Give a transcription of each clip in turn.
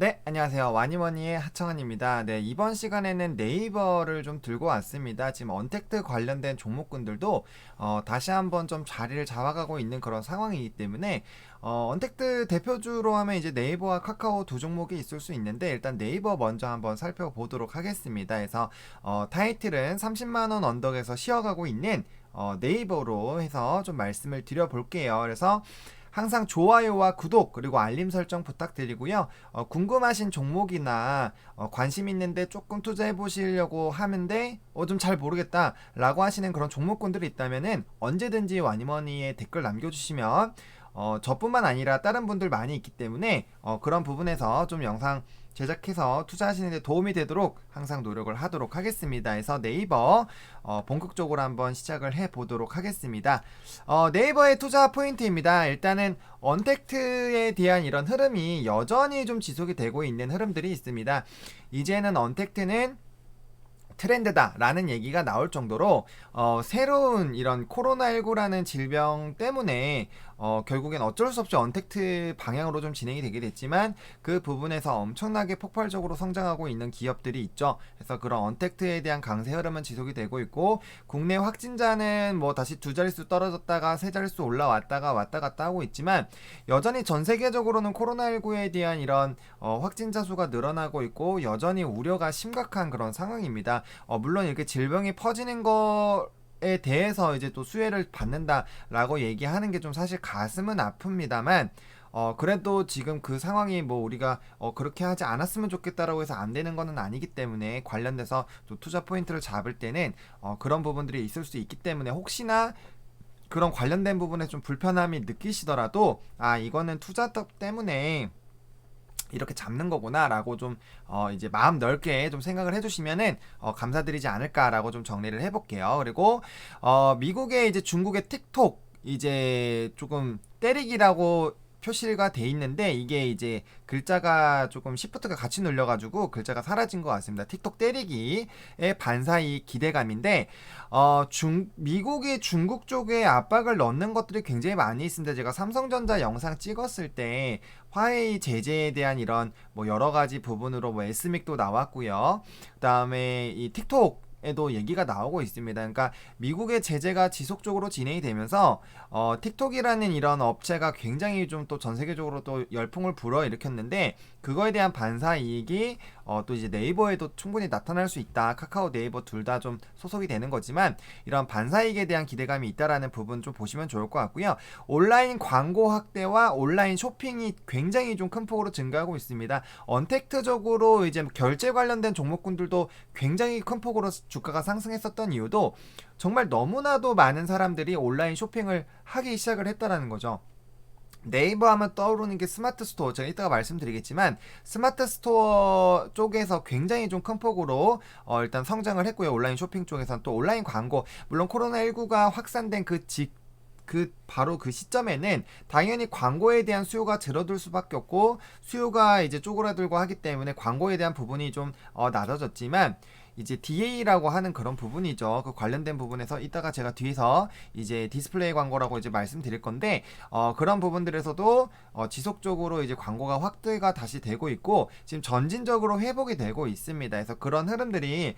네, 안녕하세요. 와니머니의 하청원입니다. 네, 이번 시간에는 네이버를 좀 들고 왔습니다. 지금 언택트 관련된 종목군들도 다시 한번 좀 자리를 잡아가고 있는 그런 상황이기 때문에 언택트 대표주로 하면 이제 네이버와 카카오 두 종목이 있을 수 있는데 일단 네이버 먼저 한번 살펴보도록 하겠습니다. 그래서 타이틀은 30만 원 언덕에서 쉬어가고 있는 네이버로 해서 좀 말씀을 드려볼게요. 그래서 항상 좋아요와 구독 그리고 알림 설정 부탁드리고요. 궁금하신 종목이나 관심 있는데 조금 투자해 보시려고 하는데 좀 잘 모르겠다 라고 하시는 그런 종목군들이 있다면은 언제든지 와니머니에 댓글 남겨주시면 저뿐만 아니라 다른 분들 많이 있기 때문에 그런 부분에서 좀 영상 제작해서 투자하시는 데 도움이 되도록 항상 노력을 하도록 하겠습니다. 그래서 네이버 본격적으로 한번 시작을 해 보도록 하겠습니다. 네이버의 투자 포인트입니다. 일단은 언택트에 대한 이런 흐름이 여전히 좀 지속이 되고 있는 흐름들이 있습니다. 이제는 언택트는 트렌드다 라는 얘기가 나올 정도로 새로운 이런 코로나19라는 질병 때문에 결국엔 어쩔 수 없이 언택트 방향으로 좀 진행이 되게 됐지만 그 부분에서 엄청나게 폭발적으로 성장하고 있는 기업들이 있죠. 그래서 그런 언택트에 대한 강세 흐름은 지속이 되고 있고 국내 확진자는 뭐 다시 두 자릿수 떨어졌다가 세 자릿수 올라왔다가 왔다 갔다 하고 있지만 여전히 전 세계적으로는 코로나19에 대한 이런 확진자 수가 늘어나고 있고 여전히 우려가 심각한 그런 상황입니다. 물론 이렇게 질병이 퍼지는 거에 대해서 이제 또 수혜를 받는다라고 얘기하는 게 좀 사실 가슴은 아픕니다만 그래도 지금 그 상황이 뭐 우리가 그렇게 하지 않았으면 좋겠다라고 해서 안 되는 거는 아니기 때문에 관련돼서 또 투자 포인트를 잡을 때는 그런 부분들이 있을 수 있기 때문에 혹시나 그런 관련된 부분에 좀 불편함이 느끼시더라도 이거는 투자 때문에 이렇게 잡는 거구나라고 좀 이제 마음 넓게 좀 생각을 해주시면은 감사드리지 않을까라고 좀 정리를 해볼게요. 그리고 미국의 이제 중국의 틱톡 이제 조금 때리기라고 표시가 돼 있는데 이게 이제 글자가 조금 시프트가 같이 눌려가지고 글자가 사라진 것 같습니다. 틱톡 때리기의 반사이 기대감인데 미국이 중국 쪽에 압박을 넣는 것들이 굉장히 많이 있습니다. 제가 삼성전자 영상 찍었을 때 화웨이 제재에 대한 이런 뭐 여러 가지 부분으로 뭐 에스믹도 나왔고요. 그다음에 이 틱톡 에도 얘기가 나오고 있습니다. 그러니까 미국의 제재가 지속적으로 진행이 되면서 틱톡이라는 이런 업체가 굉장히 좀 또 전 세계적으로 또 열풍을 불어일으켰는데 그거에 대한 반사 이익이 또 이제 네이버에도 충분히 나타날 수 있다. 카카오, 네이버 둘 다 좀 소속이 되는 거지만 이런 반사 이익에 대한 기대감이 있다라는 부분 좀 보시면 좋을 것 같고요. 온라인 광고 확대와 온라인 쇼핑이 굉장히 좀 큰 폭으로 증가하고 있습니다. 언택트적으로 이제 결제 관련된 종목군들도 굉장히 큰 폭으로 주가가 상승했었던 이유도 정말 너무나도 많은 사람들이 온라인 쇼핑을 하기 시작을 했다라는 거죠. 네이버 하면 떠오르는 게 스마트 스토어, 제가 이따가 말씀드리겠지만 스마트 스토어 쪽에서 굉장히 좀 큰 폭으로 일단 성장을 했고요. 온라인 쇼핑 쪽에서는 또 온라인 광고, 물론 코로나19가 확산된 바로 그 시점에는 당연히 광고에 대한 수요가 줄어들 수밖에 없고 수요가 이제 쪼그라들고 하기 때문에 광고에 대한 부분이 좀 낮아졌지만 이제 DA라고 하는 그런 부분이죠. 그 관련된 부분에서 이따가 제가 뒤에서 이제 디스플레이 광고라고 이제 말씀드릴 건데 그런 부분들에서도 지속적으로 이제 광고가 확대가 다시 되고 있고 지금 전진적으로 회복이 되고 있습니다. 그래서 그런 흐름들이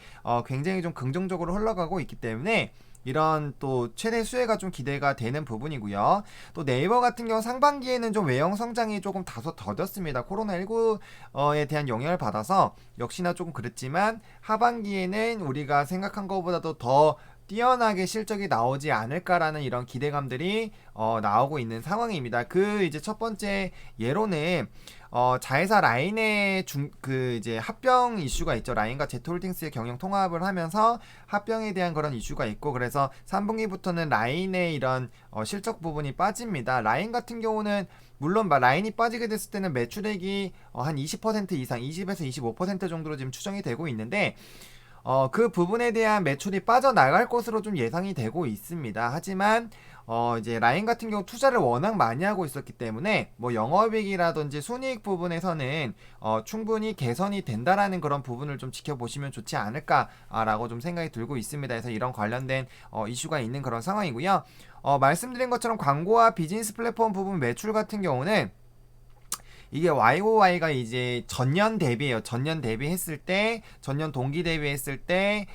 굉장히 좀 긍정적으로 흘러가고 있기 때문에 이런 또 최대 수혜가 좀 기대가 되는 부분이고요. 또 네이버 같은 경우 상반기에는 좀 외형 성장이 조금 다소 더뎠습니다. 코로나19에 대한 영향을 받아서 역시나 조금 그랬지만 하반기에는 우리가 생각한 것보다도 더 뛰어나게 실적이 나오지 않을까라는 이런 기대감들이 나오고 있는 상황입니다. 그 이제 첫 번째 예로는 자회사 라인의 그 이제 합병 이슈가 있죠. 라인과 제트홀딩스의 경영 통합을 하면서 합병에 대한 그런 이슈가 있고 그래서 3분기부터는 라인의 이런 실적 부분이 빠집니다. 라인 같은 경우는 물론 라인이 빠지게 됐을 때는 매출액이 한 20% 이상 20에서 25% 정도로 지금 추정이 되고 있는데 그 부분에 대한 매출이 빠져나갈 것으로 좀 예상이 되고 있습니다. 하지만 이제 라인 같은 경우 투자를 워낙 많이 하고 있었기 때문에 뭐 영업이익이라든지 순이익 부분에서는 충분히 개선이 된다라는 그런 부분을 좀 지켜보시면 좋지 않을까라고 좀 생각이 들고 있습니다. 그래서 이런 관련된 이슈가 있는 그런 상황이고요. 말씀드린 것처럼 광고와 비즈니스 플랫폼 부분 매출 같은 경우는 이게 YOY가 이제 전년 대비예요. 전년 대비했을 때, 전년 동기 대비했을 때,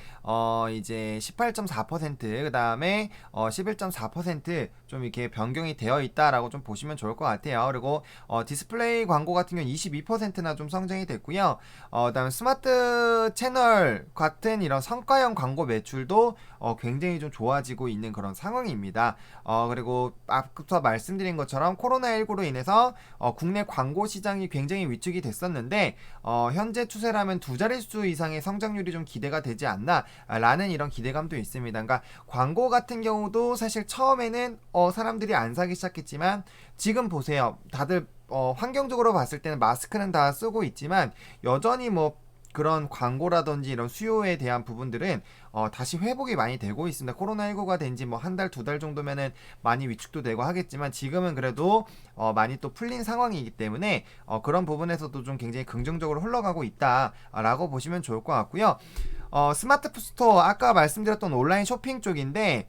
이제 18.4%, 그 다음에 11.4% 좀 이렇게 변경이 되어 있다라고 좀 보시면 좋을 것 같아요. 그리고 디스플레이 광고 같은 경우는 22%나 좀 성장이 됐고요. 그다음에 스마트 채널 같은 이런 성과형 광고 매출도 굉장히 좀 좋아지고 있는 그런 상황입니다. 그리고 앞서 말씀드린 것처럼 코로나19로 인해서 국내 광고 시장이 굉장히 위축이 됐었는데 현재 추세라면 두 자릿수 이상의 성장률이 좀 기대가 되지 않나 라는 이런 기대감도 있습니다. 그러니까 광고 같은 경우도 사실 처음에는 사람들이 안 사기 시작했지만 지금 보세요. 다들 환경적으로 봤을 때는 마스크는 다 쓰고 있지만 여전히 뭐 그런 광고라든지 이런 수요에 대한 부분들은 다시 회복이 많이 되고 있습니다. 코로나19가 된 지 뭐 한 달, 두 달 정도면은 많이 위축도 되고 하겠지만 지금은 그래도 많이 또 풀린 상황이기 때문에 그런 부분에서도 좀 굉장히 긍정적으로 흘러가고 있다라고 보시면 좋을 것 같고요. 스마트 스토어 아까 말씀드렸던 온라인 쇼핑 쪽인데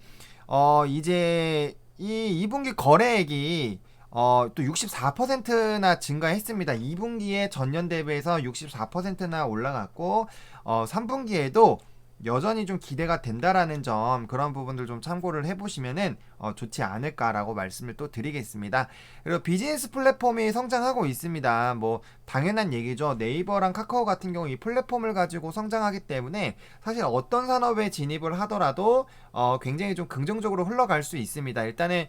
이제 이 2분기 거래액이 또 64%나 증가했습니다. 2분기에 전년 대비해서 64%나 올라갔고 3분기에도 여전히 좀 기대가 된다라는 점 그런 부분들 좀 참고를 해보시면은 좋지 않을까라고 말씀을 또 드리겠습니다. 그리고 비즈니스 플랫폼이 성장하고 있습니다. 뭐 당연한 얘기죠. 네이버랑 카카오 같은 경우 이 플랫폼을 가지고 성장하기 때문에 사실 어떤 산업에 진입을 하더라도 굉장히 좀 긍정적으로 흘러갈 수 있습니다. 일단은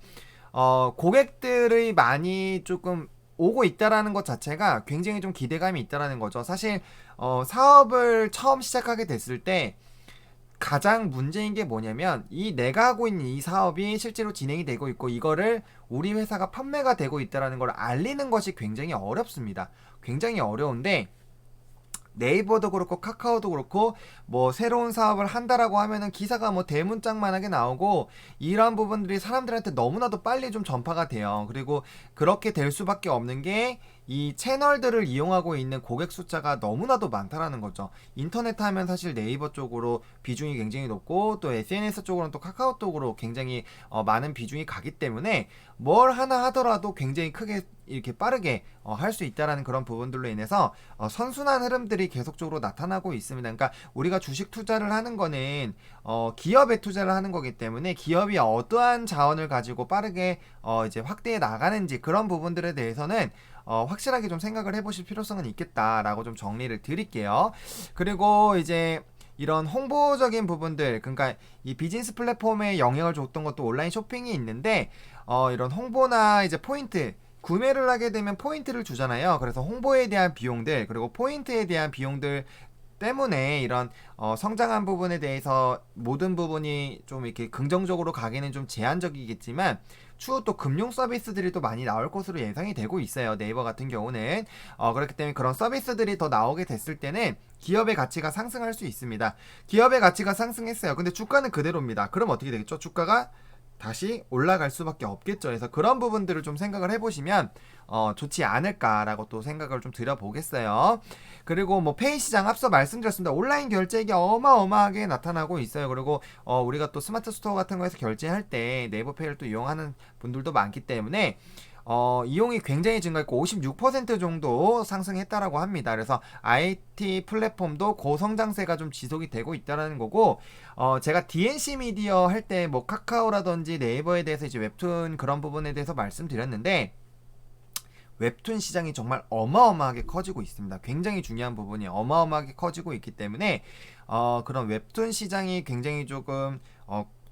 고객들의 많이 조금 오고 있다라는 것 자체가 굉장히 좀 기대감이 있다라는 거죠. 사실 사업을 처음 시작하게 됐을 때 가장 문제인 게 뭐냐면 이 내가 하고 있는 이 사업이 실제로 진행이 되고 있고 이거를 우리 회사가 판매가 되고 있다라는 걸 알리는 것이 굉장히 어렵습니다. 굉장히 어려운데 네이버도 그렇고 카카오도 그렇고 뭐 새로운 사업을 한다라고 하면은 기사가 뭐 대문짝만하게 나오고 이런 부분들이 사람들한테 너무나도 빨리 좀 전파가 돼요. 그리고 그렇게 될 수밖에 없는 게 이 채널들을 이용하고 있는 고객 숫자가 너무나도 많다라는 거죠. 인터넷 하면 사실 네이버 쪽으로 비중이 굉장히 높고 또 SNS 쪽으로는 또 카카오 쪽으로 굉장히 많은 비중이 가기 때문에 뭘 하나 하더라도 굉장히 크게 이렇게 빠르게 할 수 있다라는 그런 부분들로 인해서 선순환 흐름들이 계속적으로 나타나고 있습니다. 그러니까 우리가 주식 투자를 하는 거는 기업에 투자를 하는 거기 때문에 기업이 어떠한 자원을 가지고 빠르게 이제 확대해 나가는지 그런 부분들에 대해서는 확실하게 좀 생각을 해보실 필요성은 있겠다라고 좀 정리를 드릴게요. 그리고 이제 이런 홍보적인 부분들, 그러니까 이 비즈니스 플랫폼에 영향을 줬던 것도 온라인 쇼핑이 있는데 이런 홍보나 이제 포인트 구매를 하게 되면 포인트를 주잖아요. 그래서 홍보에 대한 비용들 그리고 포인트에 대한 비용들 때문에 이런 성장한 부분에 대해서 모든 부분이 좀 이렇게 긍정적으로 가기는 좀 제한적이겠지만 추후 또 금융 서비스들이 또 많이 나올 것으로 예상이 되고 있어요. 네이버 같은 경우는 그렇기 때문에 그런 서비스들이 더 나오게 됐을 때는 기업의 가치가 상승할 수 있습니다. 기업의 가치가 상승했어요. 근데 주가는 그대로입니다. 그럼 어떻게 되겠죠? 주가가 다시 올라갈 수밖에 없겠죠. 그래서 그런 부분들을 좀 생각을 해보시면 좋지 않을까라고 또 생각을 좀 드려보겠어요. 그리고 뭐 페이 시장 앞서 말씀드렸습니다. 온라인 결제액이 어마어마하게 나타나고 있어요. 그리고 우리가 또 스마트 스토어 같은 거에서 결제할 때 네이버 페이를 또 이용하는 분들도 많기 때문에 이용이 굉장히 증가했고 56% 정도 상승했다라고 합니다. 그래서 IT 플랫폼도 고성장세가 좀 지속이 되고 있다라는 거고 제가 DNC 미디어 할 때 뭐 카카오라든지 네이버에 대해서 이제 웹툰 그런 부분에 대해서 말씀드렸는데 웹툰 시장이 정말 어마어마하게 커지고 있습니다. 굉장히 중요한 부분이 어마어마하게 커지고 있기 때문에 그런 웹툰 시장이 굉장히 조금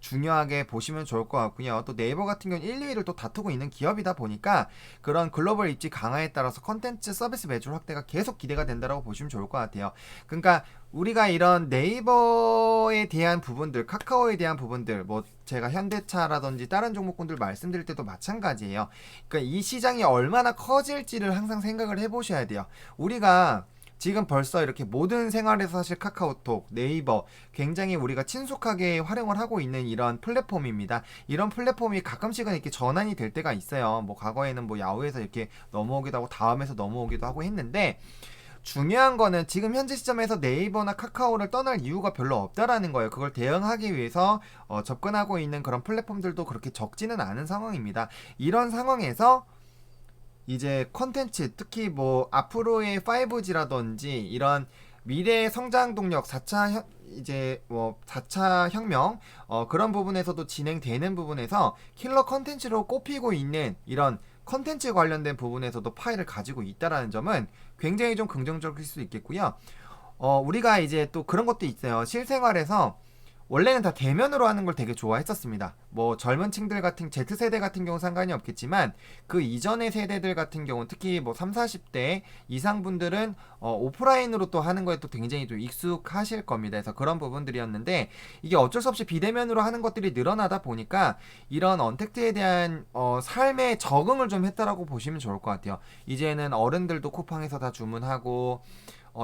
중요하게 보시면 좋을 것 같고요. 또 네이버 같은 경우는 1, 2위를 또 다투고 있는 기업이다 보니까 그런 글로벌 입지 강화에 따라서 컨텐츠 서비스 매출 확대가 계속 기대가 된다고 보시면 좋을 것 같아요. 그러니까 우리가 이런 네이버에 대한 부분들, 카카오에 대한 부분들, 뭐 제가 현대차라든지 다른 종목군들 말씀드릴 때도 마찬가지예요. 그러니까 이 시장이 얼마나 커질지를 항상 생각을 해보셔야 돼요. 우리가 지금 벌써 이렇게 모든 생활에서 사실 카카오톡, 네이버 굉장히 우리가 친숙하게 활용을 하고 있는 이런 플랫폼입니다. 이런 플랫폼이 가끔씩은 이렇게 전환이 될 때가 있어요. 뭐 과거에는 뭐 야후에서 이렇게 넘어오기도 하고 다음에서 넘어오기도 하고 했는데 중요한 거는 지금 현재 시점에서 네이버나 카카오를 떠날 이유가 별로 없다라는 거예요. 그걸 대응하기 위해서 접근하고 있는 그런 플랫폼들도 그렇게 적지는 않은 상황입니다. 이런 상황에서 이제 컨텐츠, 특히 뭐 앞으로의 5G라든지 이런 미래 성장 동력 4차 이제 뭐 4차 혁명 그런 부분에서도 진행되는 부분에서 킬러 컨텐츠로 꼽히고 있는 이런 컨텐츠 관련된 부분에서도 파일을 가지고 있다라는 점은 굉장히 좀 긍정적일 수 있겠고요. 우리가 이제 또 그런 것도 있어요. 실생활에서 원래는 다 대면으로 하는 걸 되게 좋아했었습니다. 뭐 젊은 층들 같은 Z세대 같은 경우 상관이 없겠지만 그 이전의 세대들 같은 경우 특히 뭐 3, 40대 이상 분들은 오프라인으로 또 하는 거에 또 굉장히 좀 익숙하실 겁니다. 그래서 그런 부분들이었는데 이게 어쩔 수 없이 비대면으로 하는 것들이 늘어나다 보니까 이런 언택트에 대한 삶에 적응을 좀 했다라고 보시면 좋을 것 같아요. 이제는 어른들도 쿠팡에서 다 주문하고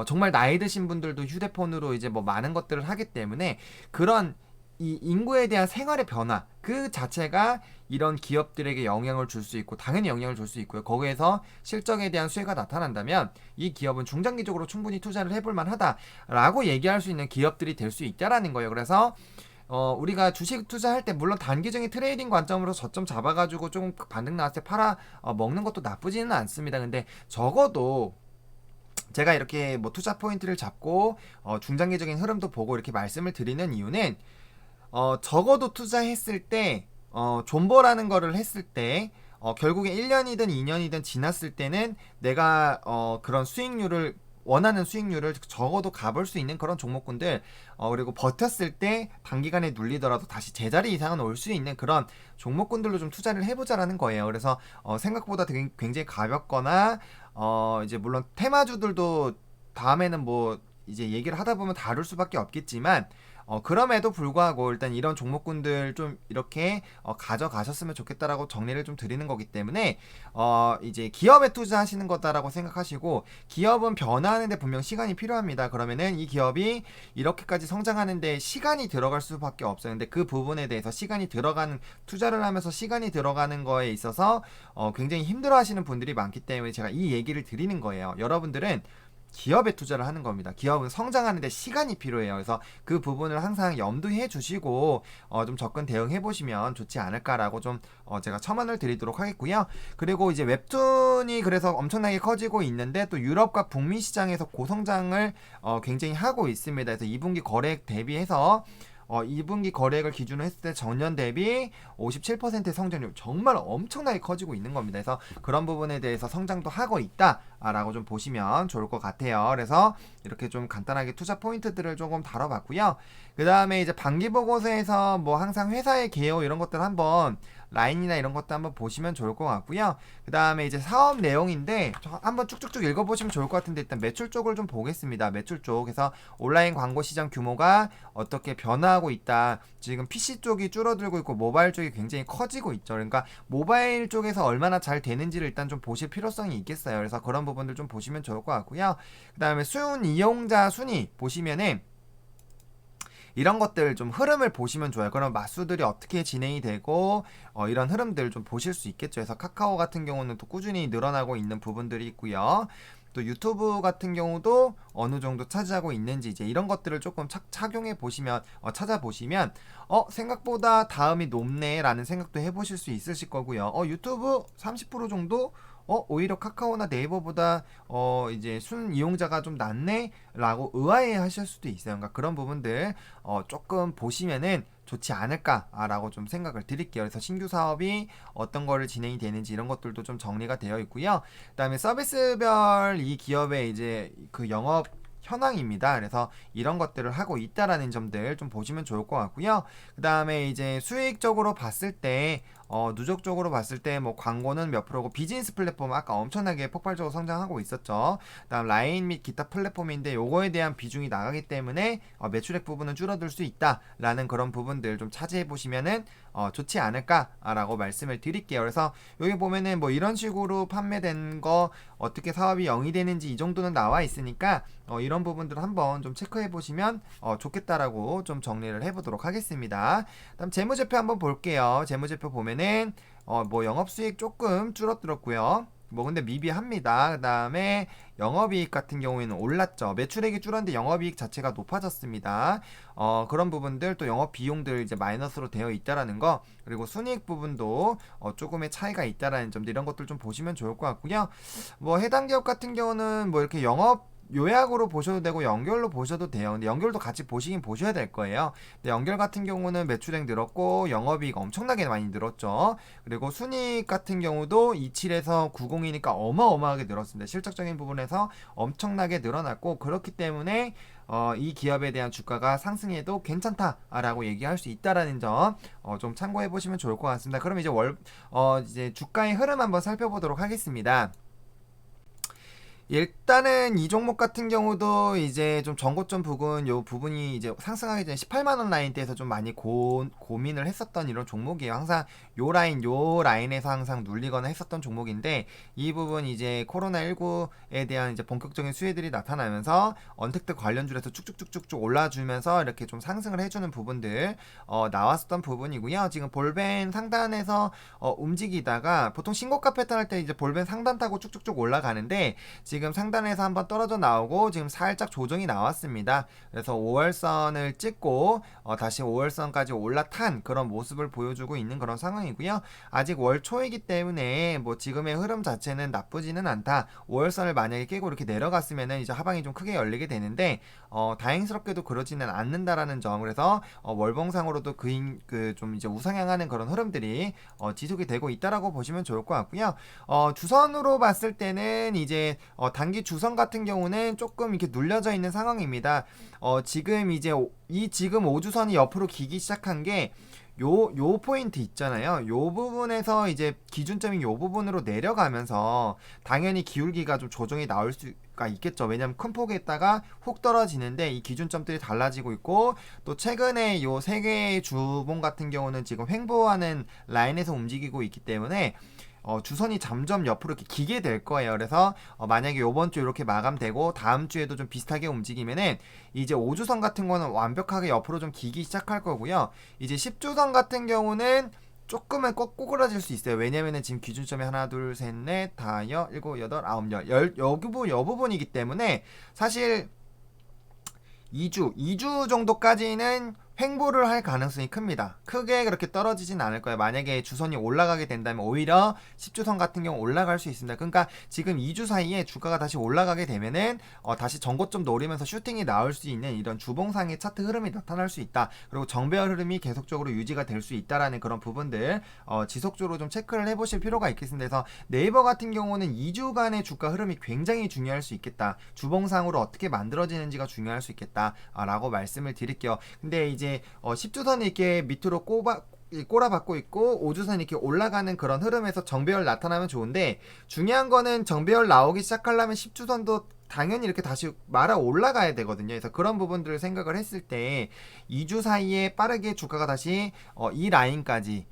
정말 나이 드신 분들도 휴대폰으로 이제 뭐 많은 것들을 하기 때문에 그런 이 인구에 대한 생활의 변화 그 자체가 이런 기업들에게 영향을 줄 수 있고 당연히 영향을 줄 수 있고요. 거기에서 실적에 대한 수혜가 나타난다면 이 기업은 중장기적으로 충분히 투자를 해볼 만하다라고 얘기할 수 있는 기업들이 될 수 있다라는 거예요. 그래서 우리가 주식 투자할 때 물론 단기적인 트레이딩 관점으로 저점 잡아가지고 조금 반등 나왔을 때 팔아 먹는 것도 나쁘지는 않습니다. 근데 적어도 제가 이렇게 뭐 투자 포인트를 잡고 중장기적인 흐름도 보고 이렇게 말씀을 드리는 이유는 적어도 투자했을 때 존버라는 거를 했을 때 결국에 1년이든 2년이든 지났을 때는 내가 그런 수익률을 원하는 수익률을 적어도 가볼 수 있는 그런 종목군들 그리고 버텼을 때 단기간에 눌리더라도 다시 제자리 이상은 올 수 있는 그런 종목군들로 좀 투자를 해보자라는 거예요. 그래서 생각보다 되게 굉장히 가볍거나 이제 물론 테마주들도 다음에는 뭐 이제 얘기를 하다 보면 다룰 수밖에 없겠지만 그럼에도 불구하고 일단 이런 종목군들 좀 이렇게 가져가셨으면 좋겠다라고 정리를 좀 드리는 거기 때문에 이제 기업에 투자하시는 거다라고 생각하시고 기업은 변화하는데 분명 시간이 필요합니다. 그러면은 이 기업이 이렇게까지 성장하는데 시간이 들어갈 수밖에 없어요. 근데 그 부분에 대해서 시간이 들어가는 투자를 하면서 시간이 들어가는 거에 있어서 굉장히 힘들어하시는 분들이 많기 때문에 제가 이 얘기를 드리는 거예요. 여러분들은 기업에 투자를 하는 겁니다. 기업은 성장하는데 시간이 필요해요. 그래서 그 부분을 항상 염두해 주시고 좀 접근 대응해 보시면 좋지 않을까라고 좀 제가 첨언을 드리도록 하겠고요. 그리고 이제 웹툰이 그래서 엄청나게 커지고 있는데 또 유럽과 북미 시장에서 고성장을 굉장히 하고 있습니다. 그래서 2분기 거래액 대비해서 2분기 거래액을 기준으로 했을 때 전년 대비 57%의 성장률 정말 엄청나게 커지고 있는 겁니다. 그래서 그런 부분에 대해서 성장도 하고 있다라고 좀 보시면 좋을 것 같아요. 그래서 이렇게 좀 간단하게 투자 포인트들을 조금 다뤄봤고요. 그 다음에 이제 반기 보고서에서 뭐 항상 회사의 개요 이런 것들 한번 라인이나 이런 것도 한번 보시면 좋을 것 같고요. 그 다음에 이제 사업 내용인데 한번 쭉쭉쭉 읽어보시면 좋을 것 같은데 일단 매출 쪽을 좀 보겠습니다. 매출 쪽에서 온라인 광고 시장 규모가 어떻게 변화하고 있다. 지금 PC 쪽이 줄어들고 있고 모바일 쪽이 굉장히 커지고 있죠. 그러니까 모바일 쪽에서 얼마나 잘 되는지를 일단 좀 보실 필요성이 있겠어요. 그래서 그런 부분들 좀 보시면 좋을 것 같고요. 그 다음에 순 이용자 순위 보시면은 이런 것들 좀 흐름을 보시면 좋아요. 그럼 마수들이 어떻게 진행이 되고 이런 흐름들 좀 보실 수 있겠죠. 그래서 카카오 같은 경우는 또 꾸준히 늘어나고 있는 부분들이 있고요. 또 유튜브 같은 경우도 어느 정도 차지하고 있는지 이제 이런 것들을 조금 착용해 보시면 찾아보시면 생각보다 다음이 높네라는 생각도 해보실 수 있으실 거고요. 유튜브 30% 정도 오히려 카카오나 네이버보다 이제 순 이용자가 좀 낫네라고 의아해 하실 수도 있어요. 그러니까 그런 부분들 조금 보시면은 좋지 않을까라고 좀 생각을 드릴게요. 그래서 신규 사업이 어떤 거를 진행이 되는지 이런 것들도 좀 정리가 되어 있고요. 그다음에 서비스별 이 기업의 이제 그 영업 현황입니다. 그래서 이런 것들을 하고 있다라는 점들 좀 보시면 좋을 것 같고요. 그 다음에 이제 수익적으로 봤을 때 누적적으로 봤을 때 뭐 광고는 몇 프로고 비즈니스 플랫폼 아까 엄청나게 폭발적으로 성장하고 있었죠. 그다음 라인 및 기타 플랫폼인데 요거에 대한 비중이 나가기 때문에 매출액 부분은 줄어들 수 있다라는 그런 부분들 좀 차지해 보시면은 좋지 않을까라고 말씀을 드릴게요. 그래서 여기 보면은 뭐 이런 식으로 판매된 거 어떻게 사업이 영위 되는지 이 정도는 나와 있으니까 이런 부분들 한번 좀 체크해 보시면 좋겠다라고 좀 정리를 해보도록 하겠습니다. 다음 재무제표 한번 볼게요. 재무제표 보면은 뭐 영업수익 조금 줄어들었고요. 뭐 근데 미비합니다. 그다음에 영업이익 같은 경우에는 올랐죠. 매출액이 줄었는데 영업이익 자체가 높아졌습니다. 그런 부분들 또 영업 비용들 이제 마이너스로 되어 있다라는 거, 그리고 순이익 부분도 조금의 차이가 있다라는 점들, 이런 것들 좀 보시면 좋을 것 같고요. 뭐 해당 기업 같은 경우는 뭐 이렇게 영업 요약으로 보셔도 되고 연결로 보셔도 돼요. 근데 연결도 같이 보시긴 보셔야 될 거예요. 근데 연결 같은 경우는 매출액 늘었고 영업이익 엄청나게 많이 늘었죠. 그리고 순이익 같은 경우도 27에서 90이니까 어마어마하게 늘었습니다. 실적적인 부분에서 엄청나게 늘어났고, 그렇기 때문에 이 기업에 대한 주가가 상승해도 괜찮다라고 얘기할 수 있다라는 점 좀 참고해 보시면 좋을 것 같습니다. 그럼 이제 이제 주가의 흐름 한번 살펴보도록 하겠습니다. 일단은 이 종목 같은 경우도 이제 좀 전고점 부분, 요 부분이 이제 상승하기 전에 18만원 라인대에서 좀 많이 고민을 했었던 이런 종목이에요. 항상 요 라인에서 항상 눌리거나 했었던 종목인데, 이 부분 이제 코로나19에 대한 이제 본격적인 수혜들이 나타나면서 언택트 관련주에서 쭉쭉쭉쭉 올라주면서 이렇게 좀 상승을 해주는 부분들 나왔었던 부분이고요. 지금 볼벤 상단에서 움직이다가 보통 신고가 패턴 할 때 이제 볼벤 상단 타고 쭉쭉쭉 올라가는데, 지금 상단에서 한번 떨어져 나오고 지금 살짝 조정이 나왔습니다. 그래서 5월선을 찍고 다시 5월선까지 올라탄 그런 모습을 보여주고 있는 그런 상황이고요. 아직 월 초이기 때문에 뭐 지금의 흐름 자체는 나쁘지는 않다. 5월선을 만약에 깨고 이렇게 내려갔으면은 이제 하방이 좀 크게 열리게 되는데 다행스럽게도 그러지는 않는다라는 점. 그래서 월봉상으로도 그 좀 이제 우상향하는 그런 흐름들이 지속이 되고 있다라고 보시면 좋을 것 같고요. 주선으로 봤을 때는 이제 단기 주선 같은 경우는 조금 이렇게 눌려져 있는 상황입니다. 지금 이제 지금 5주선이 옆으로 기기 시작한 게 요 포인트 있잖아요. 요 부분에서 이제 기준점이 요 부분으로 내려가면서 당연히 기울기가 좀 조정이 나올 수가 있겠죠. 왜냐면 큰 폭에다가 훅 떨어지는데 이 기준점들이 달라지고 있고, 또 최근에 요 세 개의 주봉 같은 경우는 지금 횡보하는 라인에서 움직이고 있기 때문에 주선이 점점 옆으로 이렇게 기게 될 거예요. 그래서 만약에 요번 주 이렇게 마감되고 다음 주에도 좀 비슷하게 움직이면은 이제 5주선 같은 거는 완벽하게 옆으로 좀 기기 시작할 거고요. 이제 10주선 같은 경우는 조금은 꼬꾸라질 수 있어요. 왜냐면은 지금 기준점이 하나, 둘, 셋, 넷, 다, 일곱, 여덟, 아홉, 여 부분이기 때문에 사실 2주 정도까지는 횡보를 할 가능성이 큽니다. 크게 그렇게 떨어지진 않을 거예요. 만약에 주선이 올라가게 된다면 오히려 10주선 같은 경우 올라갈 수 있습니다. 그러니까 지금 2주 사이에 주가가 다시 올라가게 되면은 다시 전고점 노리면서 슈팅이 나올 수 있는 이런 주봉상의 차트 흐름이 나타날 수 있다. 그리고 정배열 흐름이 계속적으로 유지가 될 수 있다라는 그런 부분들 지속적으로 좀 체크를 해보실 필요가 있겠습니다. 그래서 네이버 같은 경우는 2주간의 주가 흐름이 굉장히 중요할 수 있겠다. 주봉상으로 어떻게 만들어지는지가 중요할 수 있겠다라고 말씀을 드릴게요. 근데 이제 10주선이 이렇게 밑으로 꼬라박고 있고 5주선이 이렇게 올라가는 그런 흐름에서 정배열 나타나면 좋은데, 중요한 거는 정배열 나오기 시작하려면 10주선도 당연히 이렇게 다시 말아 올라가야 되거든요. 그래서 그런 부분들을 생각을 했을 때 2주 사이에 빠르게 주가가 다시 이 라인까지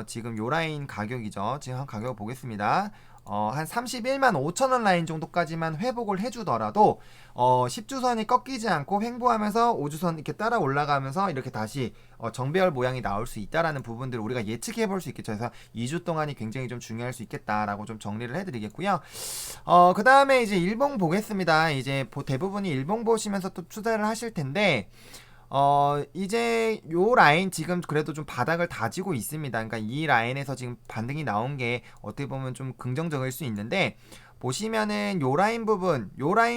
지금 요 라인 가격이죠. 지금 한 가격 보겠습니다. 한 31만 5천원 라인 정도까지만 회복을 해주더라도 10주선이 꺾이지 않고 횡보하면서 5주선 이렇게 따라 올라가면서 이렇게 다시 정배열 모양이 나올 수 있다라는 부분들을 우리가 예측해 볼 수 있겠죠. 그래서 2주 동안이 굉장히 좀 중요할 수 있겠다라고 좀 정리를 해드리겠고요. 그 다음에 이제 일봉 보겠습니다. 이제 대부분이 일봉 보시면서 또 투자를 하실 텐데, 이제 요 라인 지금 그래도 좀 바닥을 다지고 있습니다. 그러니까 이 라인에서 지금 반등이 나온 게 어떻게 보면 좀 긍정적일 수 있는데, 보시면은 요 라인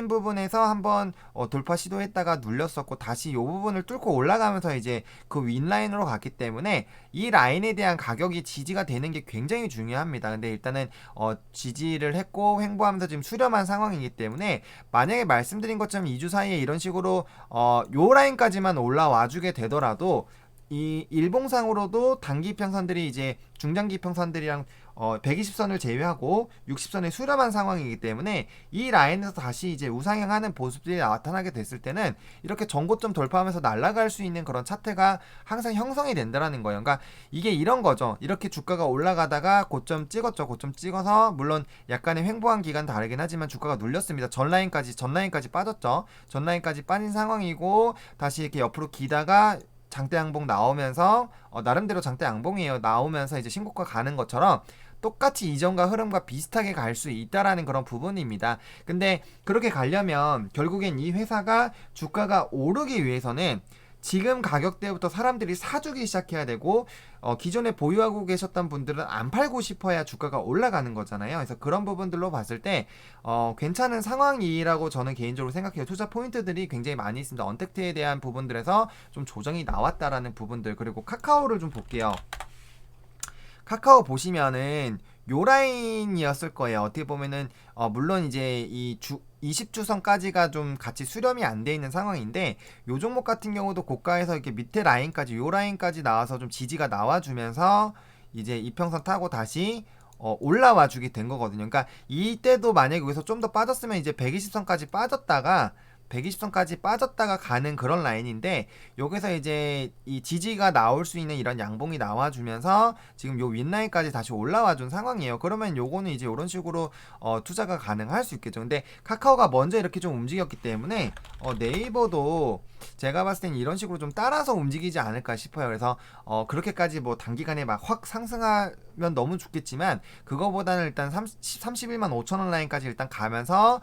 부분에서 한번 돌파 시도했다가 눌렸었고 다시 요 부분을 뚫고 올라가면서 이제 그 윈라인으로 갔기 때문에 이 라인에 대한 가격이 지지가 되는 게 굉장히 중요합니다. 근데 일단은 지지를 했고 횡보하면서 지금 수렴한 상황이기 때문에, 만약에 말씀드린 것처럼 2주 사이에 이런 식으로 요 라인까지만 올라와 주게 되더라도 이 일봉상으로도 단기 평선들이 이제 중장기 평선들이랑 120선을 제외하고 60선에 수렴한 상황이기 때문에 이 라인에서 다시 이제 우상향하는 모습들이 나타나게 됐을 때는 이렇게 전고점 돌파하면서 날아갈 수 있는 그런 차트가 항상 형성이 된다라는 거예요. 그러니까 이게 이런 거죠. 이렇게 주가가 올라가다가 고점 찍었죠. 고점 찍어서 물론 약간의 횡보한 기간 다르긴 하지만 주가가 눌렸습니다. 전라인까지 빠졌죠. 전라인까지 빠진 상황이고 다시 이렇게 옆으로 기다가 장대 양봉 나오면서 나름대로 장대 양봉이에요. 나오면서 이제 신고가 가는 것처럼 똑같이 이전과 흐름과 비슷하게 갈 수 있다라는 그런 부분입니다. 근데 그렇게 가려면 결국엔 이 회사가 주가가 오르기 위해서는 지금 가격대부터 사람들이 사주기 시작해야 되고 기존에 보유하고 계셨던 분들은 안 팔고 싶어야 주가가 올라가는 거잖아요. 그래서 그런 부분들로 봤을 때 괜찮은 상황이라고 저는 개인적으로 생각해요. 투자 포인트들이 굉장히 많이 있습니다. 언택트에 대한 부분들에서 좀 조정이 나왔다라는 부분들, 그리고 카카오를 좀 볼게요. 카카오 보시면은 요 라인이었을 거예요. 어떻게 보면은 물론 이제 이 20주선까지가 좀 같이 수렴이 안 돼 있는 상황인데, 요 종목 같은 경우도 고가에서 이렇게 밑에 라인까지, 요 라인까지 나와서 좀 지지가 나와주면서 이제 이평선 타고 다시 올라와 주게 된 거거든요. 그러니까 이때도 만약에 여기서 좀 더 빠졌으면 이제 120선까지 빠졌다가 120선까지 빠졌다가 가는 그런 라인인데, 여기서 이제 이 지지가 나올 수 있는 이런 양봉이 나와주면서 지금 요 윗라인까지 다시 올라와 준 상황이에요. 그러면 요거는 이제 이런 식으로 투자가 가능할 수 있겠죠. 근데 카카오가 먼저 이렇게 좀 움직였기 때문에 네이버도 제가 봤을 땐 이런 식으로 좀 따라서 움직이지 않을까 싶어요. 그래서 그렇게까지 뭐 단기간에 막 확 상승하면 너무 좋겠지만, 그거보다는 일단 31만 5천원 라인까지 일단 가면서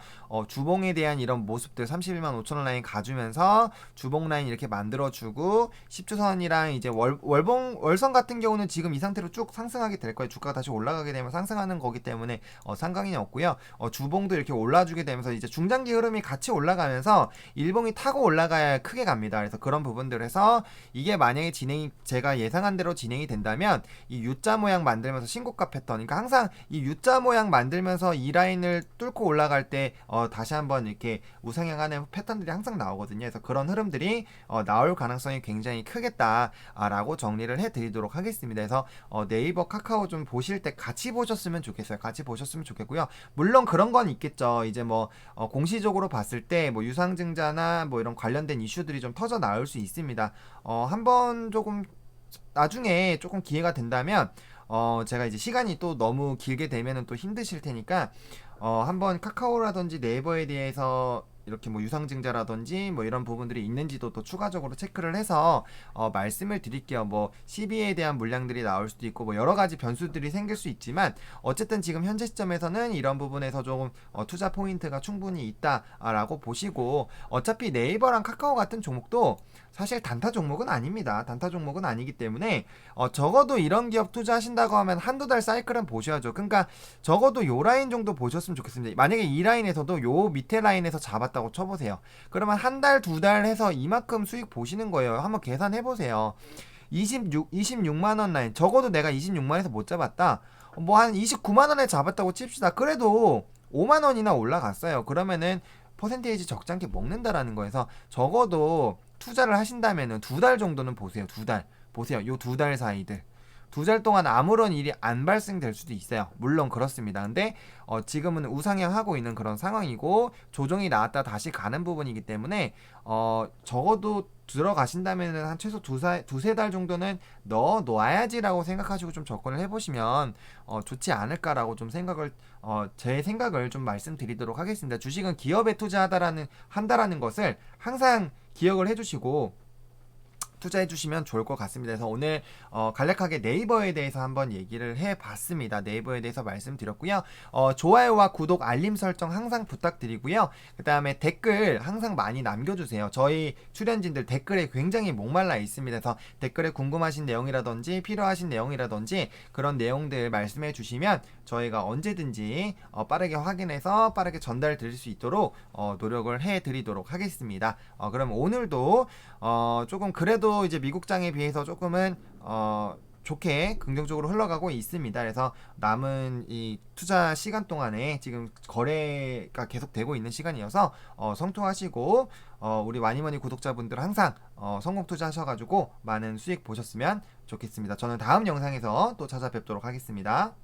주봉에 대한 이런 모습들 31만 5천원 라인 가주면서 주봉 라인 이렇게 만들어주고, 10주선이랑 이제 월선 같은 경우는 지금 이 상태로 쭉 상승하게 될 거예요. 주가가 다시 올라가게 되면 상승하는 거기 때문에 상관이 없고요. 주봉도 이렇게 올라주게 되면서 이제 중장기 흐름이 같이 올라가면서 일봉이 타고 올라가야 크게 갑니다. 그래서 그런 부분들에서 이게 만약에 제가 예상한 대로 진행이 된다면 이 U자 모양 만들면서 신고가 패턴, 그러니까 항상 이 U자 모양 만들면서 이 라인을 뚫고 올라갈 때 다시 한번 이렇게 우상향하는 패턴들이 항상 나오거든요. 그래서 그런 흐름들이 나올 가능성이 굉장히 크겠다라고 정리를 해드리도록 하겠습니다. 그래서 네이버, 카카오 좀 보실 때 같이 보셨으면 좋겠어요. 같이 보셨으면 좋겠고요. 물론 그런 건 있겠죠. 이제 뭐 공시적으로 봤을 때 뭐 유상증자나 뭐 이런 관련된 이슈들이 좀 터져 나올 수 있습니다. 한번 조금 나중에 조금 기회가 된다면 제가 이제 시간이 또 너무 길게 되면은 또 힘드실 테니까 한번 카카오라든지 네이버에 대해서 이렇게 뭐 유상증자라든지 뭐 이런 부분들이 있는지도 또 추가적으로 체크를 해서 말씀을 드릴게요. 뭐 CB에 대한 물량들이 나올 수도 있고 뭐 여러 가지 변수들이 생길 수 있지만, 어쨌든 지금 현재 시점에서는 이런 부분에서 조금 투자 포인트가 충분히 있다라고 보시고, 어차피 네이버랑 카카오 같은 종목도 사실 단타 종목은 아닙니다. 단타 종목은 아니기 때문에 적어도 이런 기업 투자하신다고 하면 한두 달 사이클은 보셔야죠. 그러니까 적어도 요 라인 정도 보셨으면 좋겠습니다. 만약에 이 라인에서도 요 밑에 라인에서 잡았다고 쳐보세요. 그러면 한 달, 두 달 해서 이만큼 수익 보시는 거예요. 한번 계산해보세요. 26만원 라인, 적어도 내가 26만원에서 못 잡았다, 뭐 한 29만원에 잡았다고 칩시다. 그래도 5만원이나 올라갔어요. 그러면은 퍼센테이지 적잖게 먹는다라는 거에서 적어도 투자를 하신다면은 두 달 정도는 보세요. 두 달 보세요. 요 두 달 사이들, 두 달 동안 아무런 일이 안 발생될 수도 있어요. 물론 그렇습니다. 근데 지금은 우상향하고 있는 그런 상황이고 조정이 나왔다 다시 가는 부분이기 때문에 적어도 들어가신다면은 한 최소 두세 달 정도는 넣어 놓아야지라고 생각하시고 좀 접근을 해보시면 좋지 않을까라고 좀 제 생각을 좀 말씀드리도록 하겠습니다. 주식은 기업에 한다라는 것을 항상 기억을 해주시고 투자해 주시면 좋을 것 같습니다. 그래서 오늘 간략하게 네이버에 대해서 한번 얘기를 해봤습니다. 네이버에 대해서 말씀드렸고요. 좋아요와 구독, 알림 설정 항상 부탁드리고요. 그 다음에 댓글 항상 많이 남겨주세요. 저희 출연진들 댓글에 굉장히 목말라 있습니다. 그래서 댓글에 궁금하신 내용이라든지 필요하신 내용이라든지 그런 내용들 말씀해 주시면 저희가 언제든지 빠르게 확인해서 빠르게 전달 드릴 수 있도록 노력을 해드리도록 하겠습니다. 그럼 오늘도 조금 그래도 이제 미국장에 비해서 조금은 좋게 긍정적으로 흘러가고 있습니다. 그래서 남은 이 투자 시간 동안에 지금 거래가 계속되고 있는 시간이어서 성투하시고 우리 와니머니 구독자분들 항상 성공 투자하셔가지고 많은 수익 보셨으면 좋겠습니다. 저는 다음 영상에서 또 찾아뵙도록 하겠습니다.